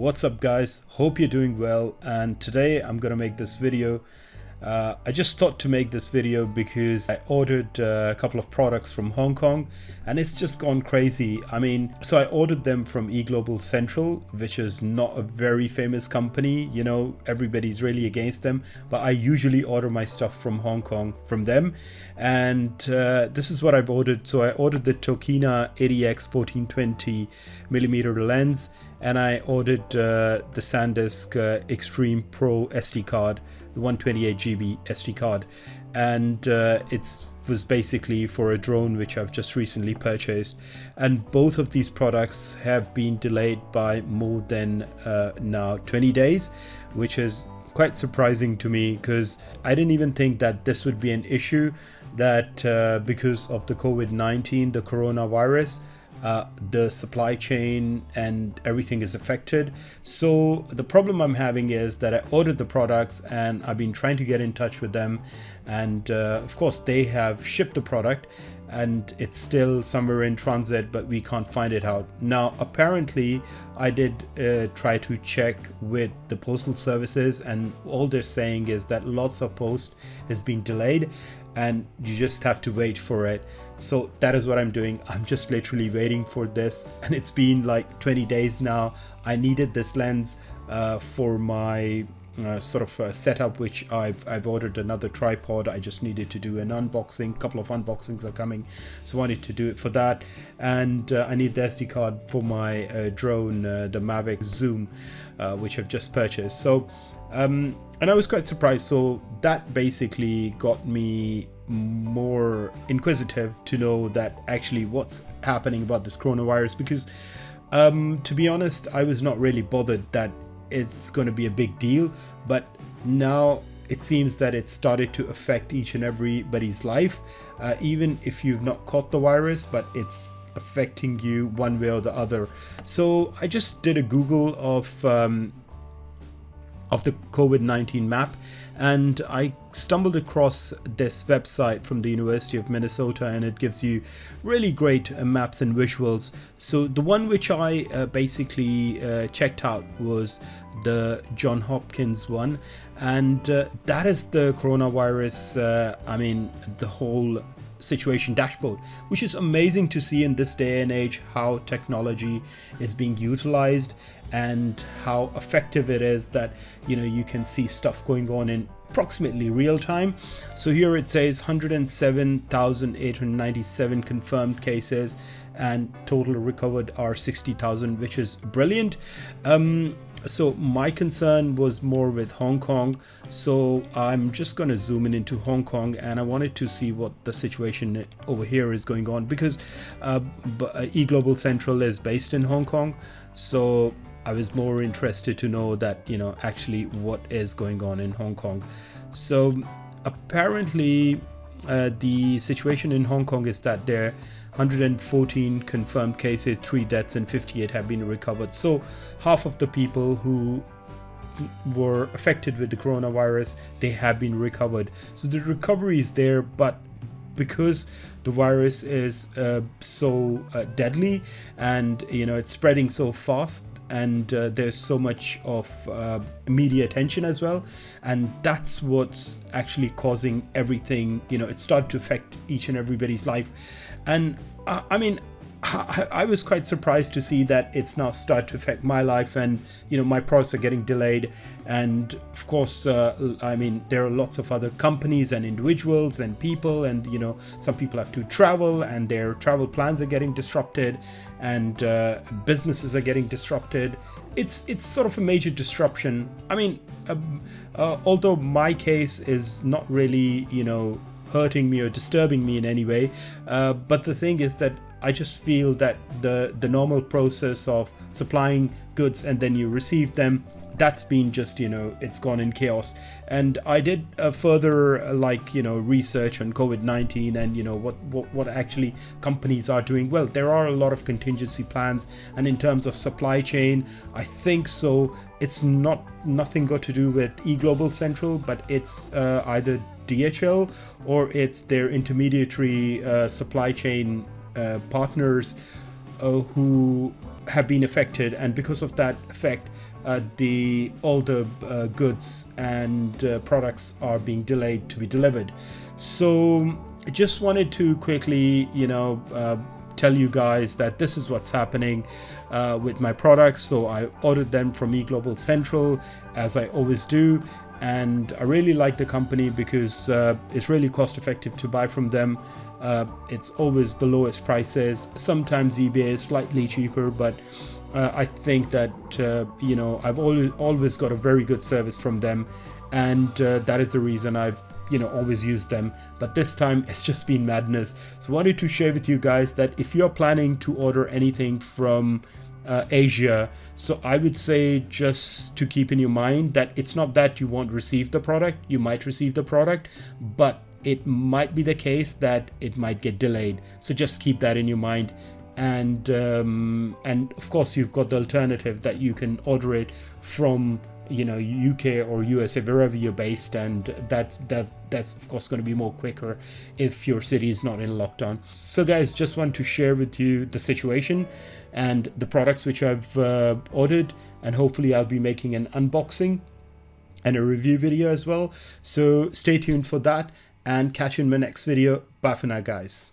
What's up guys, hope you're doing well, and today I'm gonna make this video. I just thought to make this video because I ordered a couple of products from Hong Kong and it's just gone crazy. So I ordered them from EGlobal Central, which is not a very famous company, you know, everybody's really against them, but I usually order my stuff from Hong Kong from them. And this is what I've ordered. So I ordered the Tokina 80x 1420mm lens, and I ordered the SanDisk Extreme Pro SD card, the 128GB SD card, and it was basically for a drone which I've just recently purchased. And both of these products have been delayed by more than now 20 days, which is quite surprising to me because I didn't even think that this would be an issue, that because of the COVID-19, the coronavirus, the supply chain and everything is affected. So the problem I'm having is that I ordered the products and I've been trying to get in touch with them, and of course they have shipped the product and it's still somewhere in transit, but we can't find it out. Now apparently I did try to check with the postal services, and all they're saying is that lots of post has been delayed and you just have to wait for it. So that is what I'm doing. I'm just literally waiting for this, and it's been like 20 days now. I needed this lens for my sort of setup, which I've ordered another tripod. I just needed to do an unboxing. A couple of unboxings are coming, so I wanted to do it for that. And I need the SD card for my drone, the Mavic Zoom, which I've just purchased. So and I was quite surprised. So that basically got me more inquisitive to know that actually what's happening about this coronavirus, because to be honest, I was not really bothered that it's going to be a big deal, but now it seems that it started to affect each and everybody's life, even if you've not caught the virus, but it's affecting you one way or the other. So I just did a Google of the COVID-19 map, and I stumbled across this website from the University of Minnesota, and it gives you really great maps and visuals. So the one which I basically checked out was the Johns Hopkins one, and that is the coronavirus, the whole situation dashboard, which is amazing to see in this day and age, how technology is being utilized and how effective it is, that you can see stuff going on in approximately real time. So here it says 107,897 confirmed cases and total recovered are 60,000, which is brilliant. So my concern was more with Hong Kong, so I'm just going to zoom in into Hong Kong, and I wanted to see what the situation over here is going on, because EGlobal Central is based in Hong Kong, so I was more interested to know that actually what is going on in Hong Kong. So apparently the situation in Hong Kong is that there are 114 confirmed cases, 3 deaths, and 58 have been recovered. So half of the people who were affected with the coronavirus, they have been recovered. So the recovery is there, but because the virus is so deadly, and it's spreading so fast, and there's so much of media attention as well, and that's what's actually causing everything. It started to affect each and everybody's life. And I was quite surprised to see that it's now started to affect my life, and my products are getting delayed. And of course there are lots of other companies and individuals and people, and some people have to travel and their travel plans are getting disrupted, and businesses are getting disrupted. It's sort of a major disruption. Although my case is not really hurting me or disturbing me in any way, but the thing is that I just feel that the normal process of supplying goods and then you receive them, that's been just it's gone in chaos. And I did further research on COVID-19 and what actually companies are doing. Well, there are a lot of contingency plans, and in terms of supply chain, I think so it's nothing got to do with EGlobal Central, but it's either DHL or it's their intermediary supply chain partners who have been affected, and because of that effect, all the goods and products are being delayed to be delivered. So I just wanted to quickly, tell you guys that this is what's happening with my products. So I ordered them from EGlobal Central, as I always do, and I really like the company because it's really cost effective to buy from them. It's always the lowest prices. Sometimes eBay is slightly cheaper, but I think that I've always got a very good service from them, and that is the reason I've always used them. But this time it's just been madness. So I wanted to share with you guys that if you're planning to order anything from Asia, so I would say just to keep in your mind that it's not that you won't receive the product. You might receive the product, but it might be the case that it might get delayed. So just keep that in your mind. And of course you've got the alternative that you can order it from UK or USA, wherever you're based, and that's of course going to be more quicker if your city is not in lockdown. So guys, just want to share with you the situation and the products which I've ordered, and hopefully I'll be making an unboxing and a review video as well. So stay tuned for that, and catch you in my next video. Bye for now, guys.